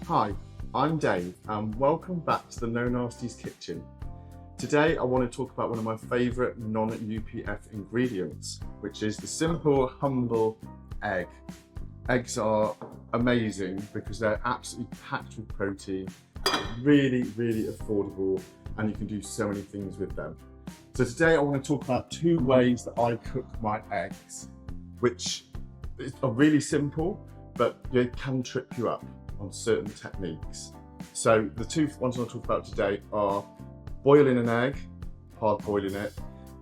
Hi, I'm Dave and welcome back to the No Nasties Kitchen. Today I want to talk about one of my favourite non-UPF ingredients, which is the simple, humble egg. Eggs are amazing because they're absolutely packed with protein, really affordable, and you can do so many things with them. So today I want to talk about two ways that I cook my eggs, which are really simple, but they can trip you up on certain techniques. So the two ones I'll talk about today are boiling an egg, hard boiling it,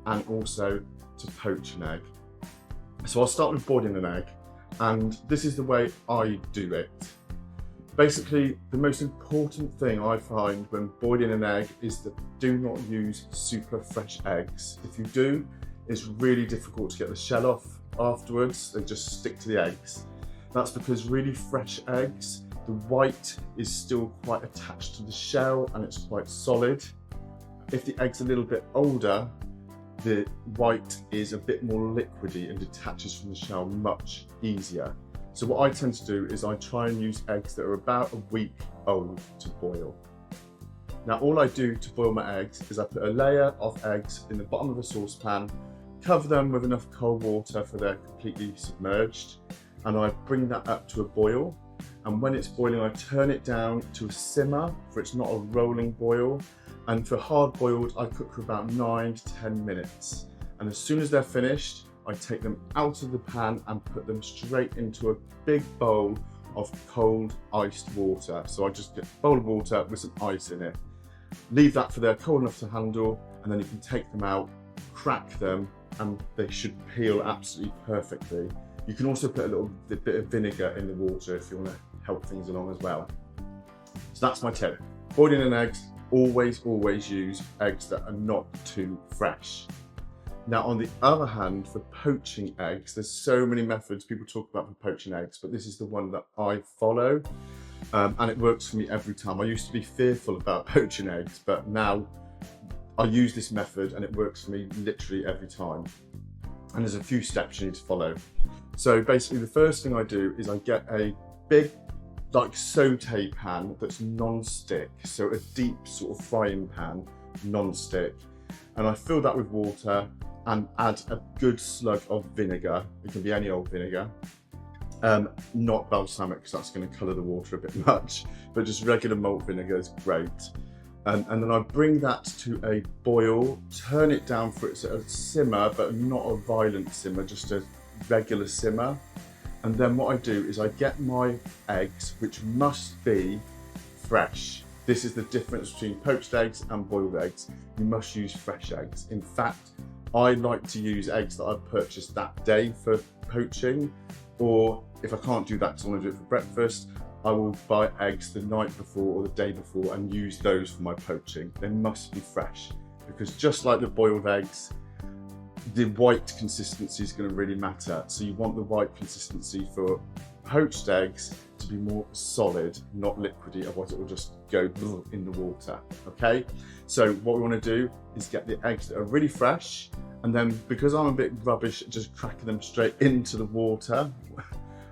and also to poach an egg. So I'll start with boiling an egg, and this is the way I do it. Basically, the most important thing I find when boiling an egg is that do not use super fresh eggs. If you do, it's really difficult to get the shell off afterwards. They just stick to the eggs. That's because really fresh eggs, the white is still quite attached to the shell and it's quite solid. If the egg's a little bit older, the white is a bit more liquidy and detaches from the shell much easier. So what I tend to do is I try and use eggs that are about a week old to boil. Now all I do to boil my eggs is I put a layer of eggs in the bottom of a saucepan, cover them with enough cold water for they're completely submerged, and I bring that up to a boil. And when it's boiling, I turn it down to a simmer, for it's not a rolling boil. And for hard boiled, I cook for about 9 to 10 minutes. And as soon as they're finished, I take them out of the pan and put them straight into a big bowl of cold iced water. So I just get a bowl of water with some ice in it. Leave that for they're cold enough to handle, and then you can take them out, crack them, and they should peel absolutely perfectly. You can also put a little bit of vinegar in the water if you want to help things along as well. So that's my tip. Boiling an egg, always use eggs that are not too fresh. Now on the other hand, for poaching eggs, there's so many methods people talk about for poaching eggs, but this is the one that I follow, and it works for me every time. I used to be fearful about poaching eggs, but now I use this method and it works for me literally every time. And there's a few steps you need to follow. So basically the first thing I do is I get a big like saute pan that's non-stick, so a deep sort of frying pan, non-stick, and I fill that with water and add a good slug of vinegar. It can be any old vinegar, not balsamic because that's going to colour the water a bit much, but just regular malt vinegar is great. And then I bring that to a boil, turn it down for it's a simmer, but not a violent simmer, just a regular simmer. And then what I do is I get my eggs, which must be fresh. This is the difference between poached eggs and boiled eggs. You must use fresh eggs. In fact, I like to use eggs that I've purchased that day for poaching, or if I can't do that because I want to do it for breakfast, I will buy eggs the night before or the day before and use those for my poaching. They must be fresh, because just like the boiled eggs, the white consistency is going to really matter. So you want the white consistency for poached eggs to be more solid, not liquidy, otherwise it will just go in the water, okay? So what we want to do is get the eggs that are really fresh, and then because I'm a bit rubbish at just cracking them straight into the water,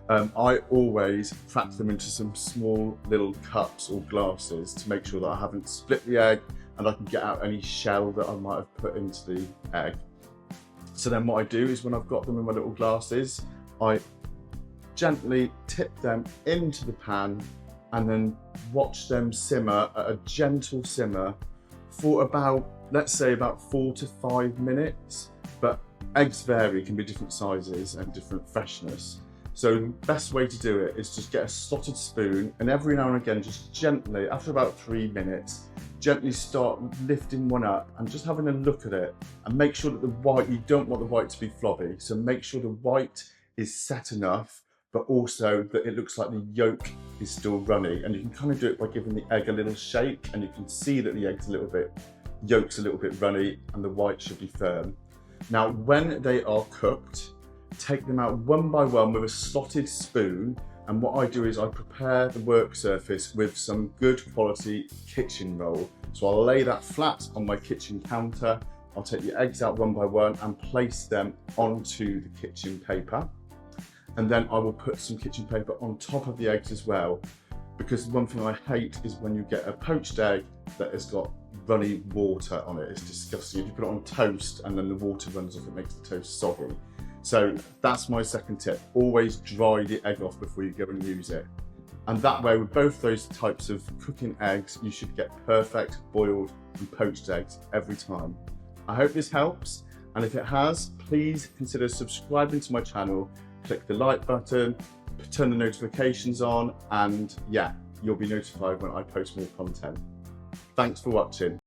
I always crack them into some small little cups or glasses to make sure that I haven't split the egg and I can get out any shell that I might have put into the egg. So then what I do is when I've got them in my little glasses, I gently tip them into the pan and then watch them simmer at a gentle simmer for about, let's say about 4 to 5 minutes. But eggs vary, can be different sizes and different freshness. So the best way to do it is just get a slotted spoon and every now and again, just gently, after about 3 minutes, gently start lifting one up and just having a look at it and make sure that the white, you don't want the white to be floppy. So make sure the white is set enough, but also that it looks like the yolk is still runny. And you can kind of do it by giving the egg a little shake, and you can see that the egg's a little bit, yolk's a little bit runny and the white should be firm. Now, when they are cooked, take them out one by one with a slotted spoon, and what I do is I prepare the work surface with some good quality kitchen roll. So I'll lay that flat on my kitchen counter, I'll take the eggs out one by one and place them onto the kitchen paper, and then I will put some kitchen paper on top of the eggs as well. because one thing I hate is when you get a poached egg that has got runny water on it. It's disgusting. If you put it on toast and then the water runs off, it makes the toast soggy. So that's my second tip. Always dry the egg off before you go and use it. And that way, with both those types of cooking eggs, you should get perfect boiled and poached eggs every time. I hope this helps. And if it has, please consider subscribing to my channel, click the like button, turn the notifications on, and yeah, you'll be notified when I post more content. Thanks for watching.